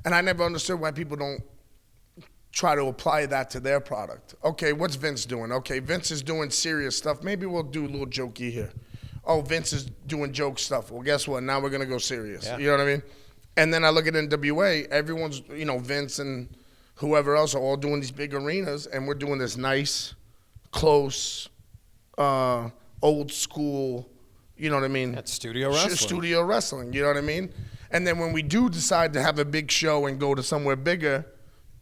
And I never understood why people don't try to apply that to their product. Okay, what's Vince doing? Okay, Vince is doing serious stuff. Maybe we'll do a little jokey here. Oh, Vince is doing joke stuff. Well, guess what? Now we're going to go serious. Yeah. You know what I mean? And then I look at NWA. Everyone's, Vince and whoever else are all doing these big arenas, and we're doing this nice, close, old school, you know what I mean? That's studio wrestling. Studio wrestling, you know what I mean? And then when we do decide to have a big show and go to somewhere bigger,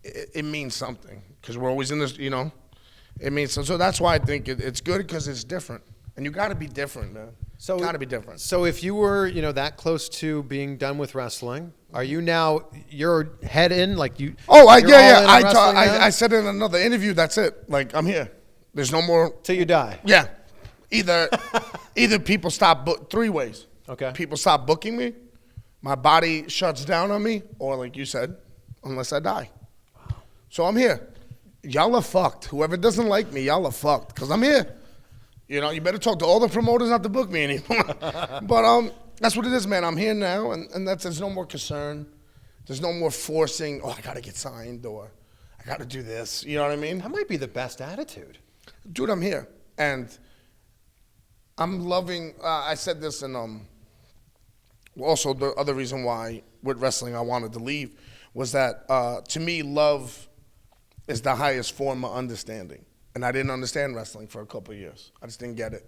it means something because we're always in this, It means so that's why I think it's good because it's different, and you got to be different, man. So got to be different. So if you were, that close to being done with wrestling, are you now your head in you? Oh, I said in another interview. That's it. I'm here. There's no more till you die. Yeah, either people stop 3 ways. Okay. People stop booking me, my body shuts down on me, or like you said, unless I die. So I'm here. Y'all are fucked. Whoever doesn't like me, y'all are fucked. Because I'm here. You better talk to all the promoters not to book me anymore. But that's what it is, man. I'm here now, and there's no more concern. There's no more forcing, I got to get signed, or I got to do this. You know what I mean? That might be the best attitude. Dude, I'm here. And I'm loving, I said this, and also the other reason why with wrestling I wanted to leave was that, to me, love is the highest form of understanding. And I didn't understand wrestling for a couple of years. I just didn't get it.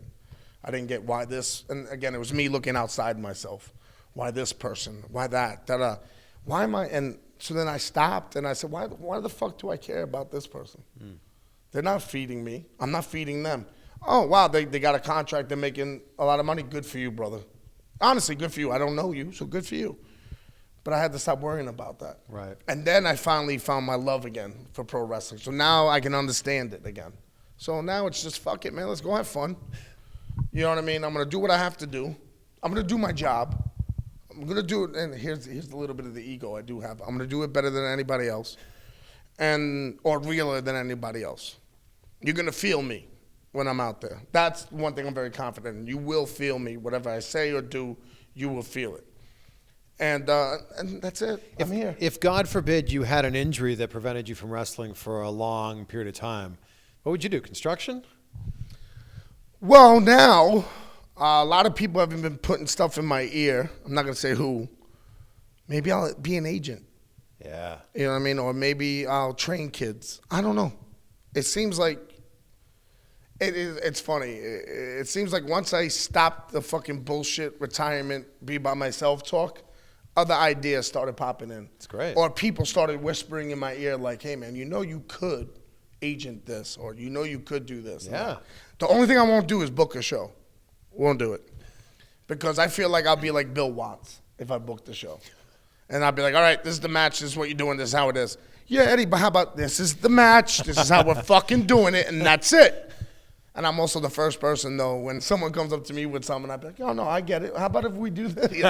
I didn't get why this, and again, it was me looking outside myself. Why this person? Why that? Da-da. Why am I, and so then I stopped and I said, why the fuck do I care about this person? They're not feeding me. I'm not feeding them. Oh, wow, they got a contract. They're making a lot of money. Good for you, brother. Honestly, good for you. I don't know you, so good for you. But I had to stop worrying about that. Right. And then I finally found my love again for pro wrestling. So now I can understand it again. So now it's just, fuck it, man. Let's go have fun. You know what I mean? I'm going to do what I have to do. I'm going to do my job. I'm going to do it. And here's a little bit of the ego I do have. I'm going to do it better than anybody else. Or realer than anybody else. You're going to feel me when I'm out there. That's one thing I'm very confident in. You will feel me. Whatever I say or do, you will feel it. And that's it. I'm here. If, God forbid, you had an injury that prevented you from wrestling for a long period of time, what would you do? Construction? Well, now, a lot of people have been putting stuff in my ear. I'm not going to say who. Maybe I'll be an agent. Yeah. You know what I mean? Or maybe I'll train kids. I don't know. It seems like it's funny. It seems like once I stopped the fucking bullshit retirement, be by myself talk, other ideas started popping in. It's great. Or people started whispering in my ear like, hey, man, you could agent this, or you could do this. Yeah. The only thing I won't do is book a show. Won't do it. Because I feel like I'll be like Bill Watts if I book the show. And I'll be like, all right, this is the match. This is what you're doing. This is how it is. Yeah, Eddie, but how about this is the match. This is how we're fucking doing it, and that's it. And I'm also the first person, though, when someone comes up to me with something, I'd be like, oh, no, I get it. How about if we do this?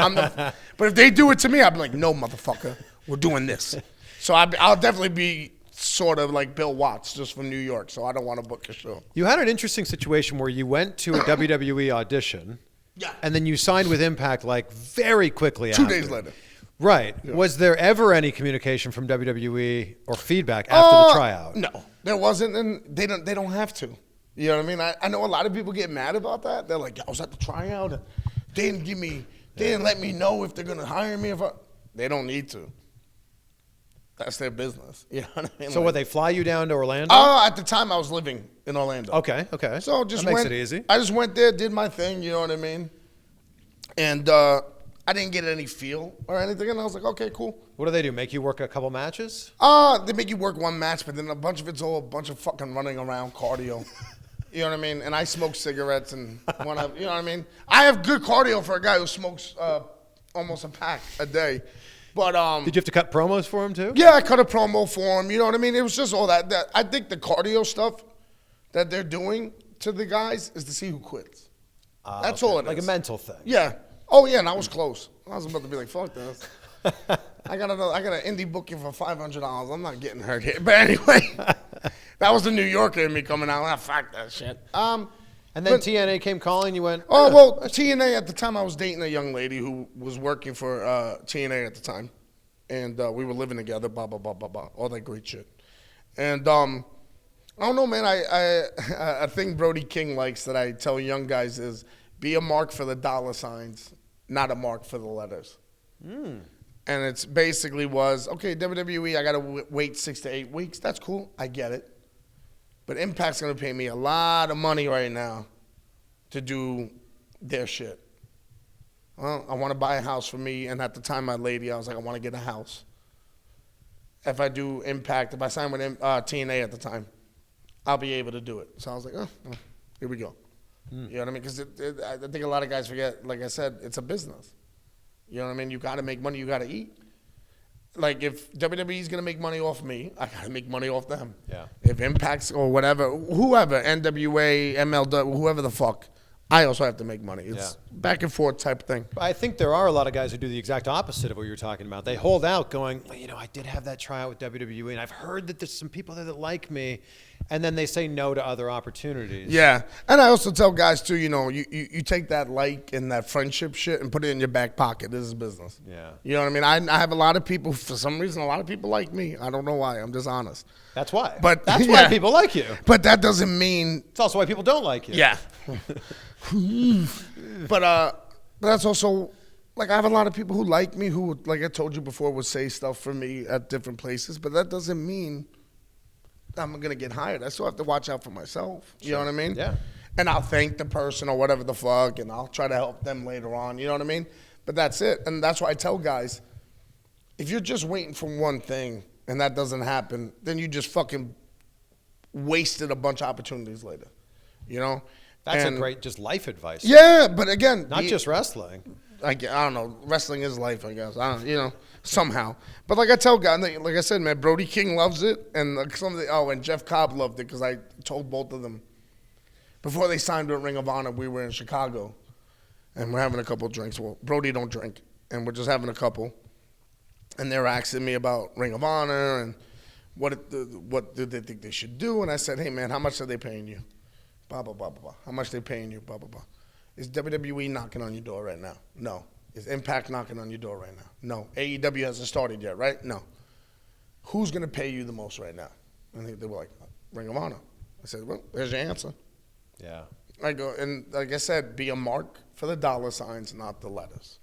But if they do it to me, I'd be like, no, motherfucker, we're doing this. So I'll definitely be sort of like Bill Watts, just from New York, so I don't want to book a show. You had an interesting situation where you went to a WWE audition, yeah, and then you signed with Impact very quickly after. 2 days later. Right. Yeah. Was there ever any communication from WWE or feedback after the tryout? No, there wasn't, and they don't have to. You know what I mean? I know a lot of people get mad about that. They're like, I was at the tryout, and they didn't let me know if they're going to hire me. They don't need to. That's their business. You know what I mean? So they fly you down to Orlando? Oh, at the time I was living in Orlando. Okay. So that makes it easy. I just went there, did my thing, you know what I mean? And I didn't get any feel or anything, and I was like, okay, cool. What do they do, make you work a couple matches? They make you work one match, but then a bunch of it's all a bunch of fucking running around cardio. You know what I mean? And I smoke cigarettes and you know what I mean? I have good cardio for a guy who smokes almost a pack a day. But did you have to cut promos for him too? Yeah, I cut a promo for him. You know what I mean? It was just all that. I think the cardio stuff that they're doing to the guys is to see who quits. That's all it is. Like a mental thing. Yeah. Oh yeah, and I was close. I was about to be like, fuck this. I got an indie booking for $500. I'm not getting hurt here. But anyway, that was the New Yorker in me coming out. Fuck that shit. And then TNA came calling. You went. Oh well, TNA at the time I was dating a young lady who was working for TNA at the time, and we were living together. Blah blah blah blah blah. All that great shit. And I don't know, man. I think Brody King likes that I tell young guys is be a mark for the dollar signs, not a mark for the letters. And it's basically was, okay, WWE, I got to wait 6 to 8 weeks. That's cool. I get it. But Impact's going to pay me a lot of money right now to do their shit. Well, I want to buy a house for me. And at the time, my lady, I was like, I want to get a house. If I do Impact, if I sign with TNA at the time, I'll be able to do it. So I was like, oh, well, here we go. You know what I mean? Because I think a lot of guys forget, like I said, it's a business. You know what I mean? You got to make money. You got to eat. Like, if WWE's going to make money off me, I got to make money off them. Yeah. If Impact's or whatever, whoever, NWA, MLW, whoever the fuck, I also have to make money. It's back and forth type thing. I think there are a lot of guys who do the exact opposite of what you're talking about. They hold out going, well, you know, I did have that tryout with WWE, and I've heard that there's some people there that like me. And then they say no to other opportunities. Yeah. And I also tell guys, too, you know, you take that like and that friendship shit and put it in your back pocket. This is business. Yeah. You know what I mean? I have a lot of people, for some reason, a lot of people like me. I don't know why. I'm just honest. That's why. But that's why people like you. But that doesn't mean. It's also why people don't like you. Yeah. But that's also, like, I have a lot of people who like me who, like I told you before, would say stuff for me at different places. But that doesn't mean I'm going to get hired. I still have to watch out for myself. You know what I mean? Yeah. And I'll thank the person or whatever the fuck, and I'll try to help them later on. You know what I mean? But that's it. And that's why I tell guys, if you're just waiting for one thing and that doesn't happen, then you just fucking wasted a bunch of opportunities later. You know? That's a great just life advice. Yeah, but again. Not just wrestling. I don't know. Wrestling is life, I guess. I don't, you know, somehow. But like I tell guys, like I said, man, Brody King loves it, and and Jeff Cobb loved it because I told both of them before they signed with Ring of Honor. We were in Chicago, and we're having a couple of drinks. Well, Brody don't drink, and we're just having a couple, and they're asking me about Ring of Honor and what do they think they should do, and I said, hey man, how much are they paying you? Blah blah blah blah blah. How much they paying you? Blah blah blah. Is WWE knocking on your door right now? No. Is Impact knocking on your door right now? No. AEW hasn't started yet, right? No. Who's going to pay you the most right now? And they were like, Ring of Honor. I said, well, there's your answer. Yeah. I go, and like I said, be a mark for the dollar signs, not the letters.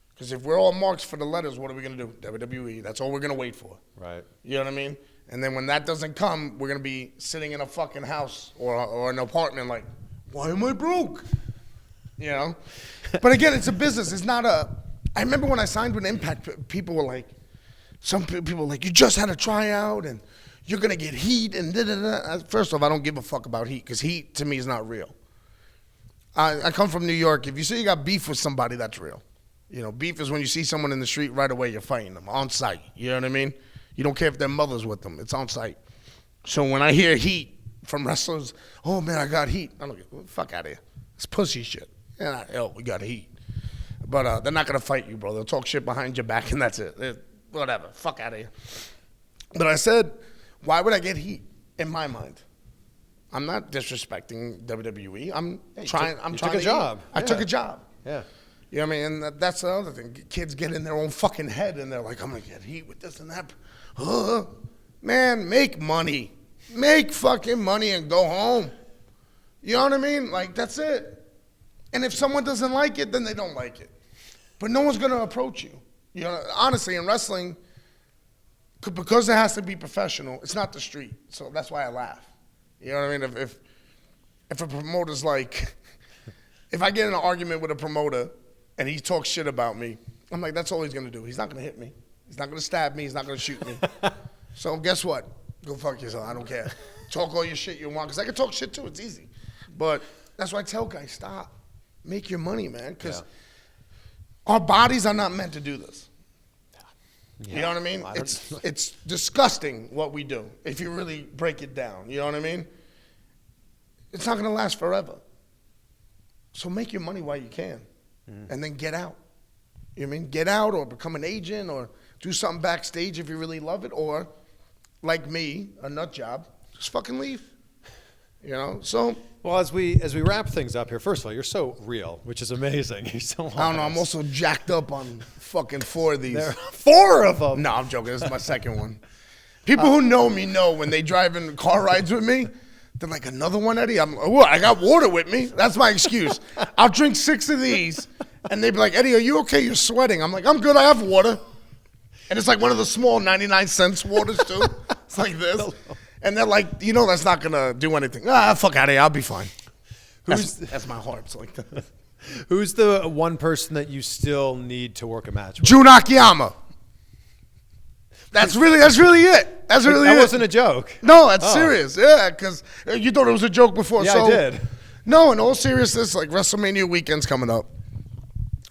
Because if we're all marks for the letters, what are we going to do? WWE. That's all we're going to wait for. Right. You know what I mean? And then when that doesn't come, we're going to be sitting in a fucking house or an apartment like, why am I broke? You know? But again, it's a business. It's not a... I remember when I signed with Impact, people were like... Some people were like, you just had a tryout and you're going to get heat and da-da-da. First off, I don't give a fuck about heat because heat, to me, is not real. I come from New York. If you say you got beef with somebody, that's real. You know, beef is when you see someone in the street, right away you're fighting them on site. You know what I mean? You don't care if their mother's with them. It's on site. So when I hear heat from wrestlers, oh, man, I got heat. I don't get fuck out of here. It's pussy shit. Yeah, hell, we got heat. But they're not going to fight you, bro. They'll talk shit behind your back, and that's it. Whatever. Fuck out of here. But I said, why would I get heat in my mind? I'm not disrespecting WWE. I'm trying. I'm trying took a job. I took a job. Yeah. You know what I mean? And that's the other thing. Kids get in their own fucking head, and they're like, I'm going to get heat with this and that. Man, make money. Make fucking money and go home. You know what I mean? Like, that's it. And if someone doesn't like it, then they don't like it. But no one's going to approach you. You know, honestly, in wrestling, because it has to be professional, it's not the street. So that's why I laugh. You know what I mean? If a promoter's like, if I get in an argument with a promoter and he talks shit about me, I'm like, that's all he's going to do. He's not going to hit me. He's not going to stab me. He's not going to shoot me. So guess what? Go fuck yourself. I don't care. Talk all your shit you want, because I can talk shit too. It's easy. But that's why I tell guys, stop. Make your money, man. Because our bodies are not meant to do this. Yeah. You know what I mean? It's disgusting what we do if you really break it down. You know what I mean? It's not going to last forever. So make your money while you can and then get out. You know what I mean? Get out or become an agent or do something backstage if you really love it, or like me, a nut job, just fucking leave. You know? So well, as we wrap things up here, first of all, you're so real, which is amazing. You're so honest. I don't know, I'm also jacked up on fucking 4 of these. There are 4 of them. No, I'm joking. This is my second one. People who know me know when they drive in car rides with me, they're like, another one, Eddie? I'm like, what? I got water with me. That's my excuse. I'll drink 6 of these, and they'd be like, Eddie, are you okay? You're sweating. I'm like, I'm good. I have water. And it's like one of the small 99-cent waters, too. It's like this. And they're like, you know that's not going to do anything. Fuck out of here. I'll be fine. That's my heart. It's like that. Who's the one person that you still need to work a match with? Jun Akiyama. That's really it. That's really it. That wasn't a joke. No, that's serious. Yeah, because you thought it was a joke before. Yeah, so, I did. No, in all seriousness, like WrestleMania weekend's coming up.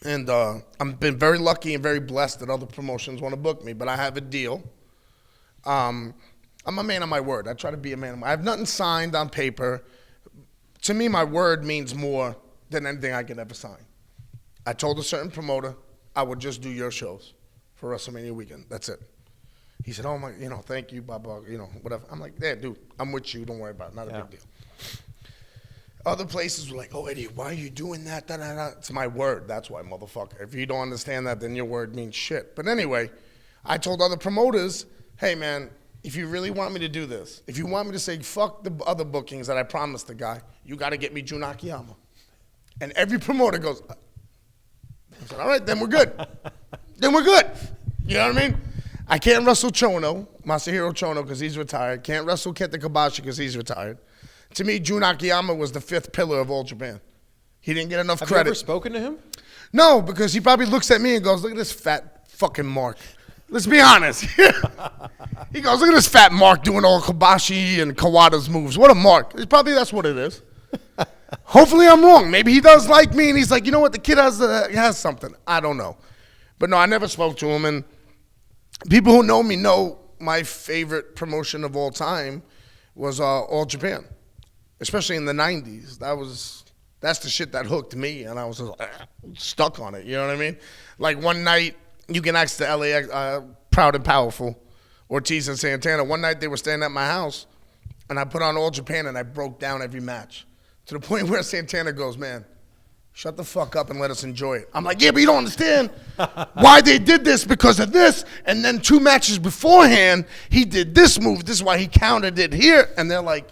And I've been very lucky and very blessed that other promotions want to book me. But I have a deal. I'm a man of my word. I try to be a man of my word. I have nothing signed on paper. To me, my word means more than anything I could ever sign. I told a certain promoter I would just do your shows for WrestleMania weekend. That's it. He said, oh, my, thank you, blah, blah, whatever. I'm like, yeah, dude, I'm with you. Don't worry about it. Not a big deal. Other places were like, oh, Eddie, why are you doing that? It's my word. That's why, motherfucker. If you don't understand that, then your word means shit. But anyway, I told other promoters, hey, man, if you really want me to do this, if you want me to say fuck the other bookings that I promised the guy, you got to get me Jun Akiyama. And every promoter goes, I said, all right, then we're good. Then we're good. You know what I mean? I can't wrestle Chono, Masahiro Chono, because he's retired. Can't wrestle Kenta Kobashi because he's retired. To me, Jun Akiyama was the 5th pillar of All Japan. He didn't get enough credit. Have you ever spoken to him? No, because he probably looks at me and goes, look at this fat fucking Mark. Let's be honest. He goes, look at this fat Mark doing all Kobashi and Kawada's moves. What a Mark. Probably that's what it is. Hopefully I'm wrong. Maybe he does like me and he's like, you know what, the kid has something. I don't know. But no, I never spoke to him. And people who know me know my favorite promotion of all time was All Japan, especially in the 90s. That's the shit that hooked me, and I was just stuck on it. You know what I mean? Like one night, you can ask the LAX, Proud and Powerful, Ortiz and Santana. One night they were staying at my house, and I put on All Japan, and I broke down every match to the point where Santana goes, man, shut the fuck up and let us enjoy it. I'm like, yeah, but you don't understand why they did this because of this. And then 2 matches beforehand, he did this move. This is why he countered it here. And they're like,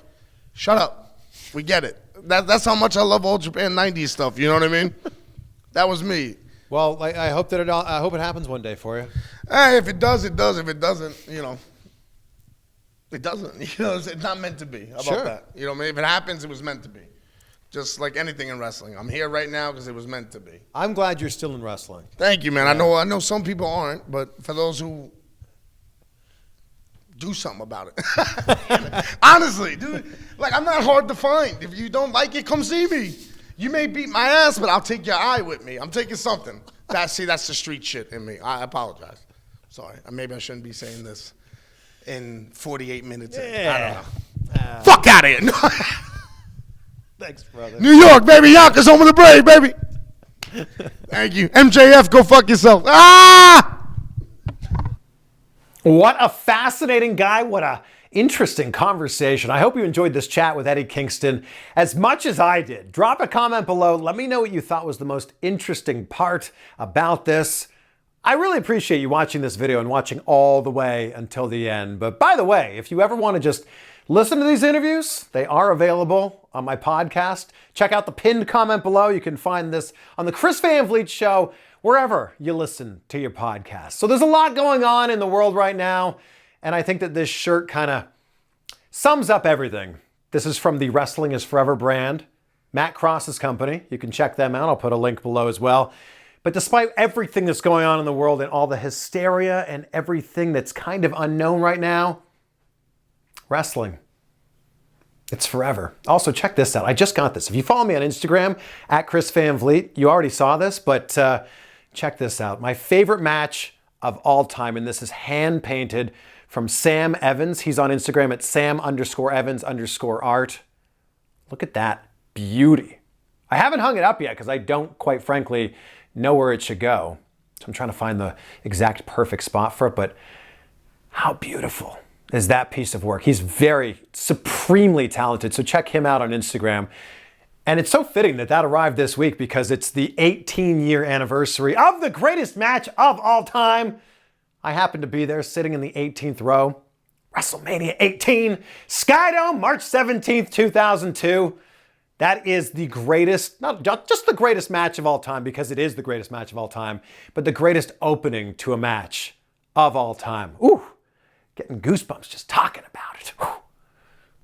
shut up. We get it. That's how much I love All Japan 90s stuff. You know what I mean? That was me. Well, I hope it happens one day for you. Hey, if it does, it does. If it doesn't, it doesn't. It's not meant to be. How about that? You know what I mean? If it happens, it was meant to be. Just like anything in wrestling. I'm here right now because it was meant to be. I'm glad you're still in wrestling. Thank you, man. Yeah. I know some people aren't, but for those who do something about it. Honestly, dude. Like, I'm not hard to find. If you don't like it, come see me. You may beat my ass, but I'll take your eye with me. I'm taking something. That's the street shit in me. I apologize. Sorry. Maybe I shouldn't be saying this in 48 minutes. Yeah. I don't know. Fuck out of here. Thanks, brother. New York, baby. Yonkers home of the brave, baby. Thank you. MJF, go fuck yourself. Ah! What a fascinating guy. What a interesting conversation. I hope you enjoyed this chat with Eddie Kingston as much as I did. Drop a comment below. Let me know what you thought was the most interesting part about this. I really appreciate you watching this video and watching all the way until the end. But by the way, if you ever want to just listen to these interviews, they are available on my podcast. Check out the pinned comment below. You can find this on the Chris Van Vliet Show, wherever you listen to your podcast. So there's a lot going on in the world right now, and I think that this shirt kind of sums up everything. This is from the Wrestling is Forever brand, Matt Cross's company. You can check them out. I'll put a link below as well. But despite everything that's going on in the world and all the hysteria and everything that's kind of unknown right now, wrestling It's forever. Also, check this out. I just got this. If you follow me on Instagram, at Chris Van Vliet, you already saw this, but check this out. My favorite match of all time, and this is hand-painted from Sam Evans. He's on Instagram at Sam_Evans_art. Look at that beauty. I haven't hung it up yet because I don't, quite frankly, know where it should go. So I'm trying to find the exact perfect spot for it, but how beautiful is that piece of work? He's very supremely talented, so check him out on Instagram. And it's so fitting that that arrived this week because it's the 18-year anniversary of the greatest match of all time. I happened to be there sitting in the 18th row. WrestleMania 18, Skydome, March 17th, 2002. That is the greatest, not just the greatest match of all time, because it is the greatest match of all time, but the greatest opening to a match of all time. Ooh, getting goosebumps just talking about it. Whew.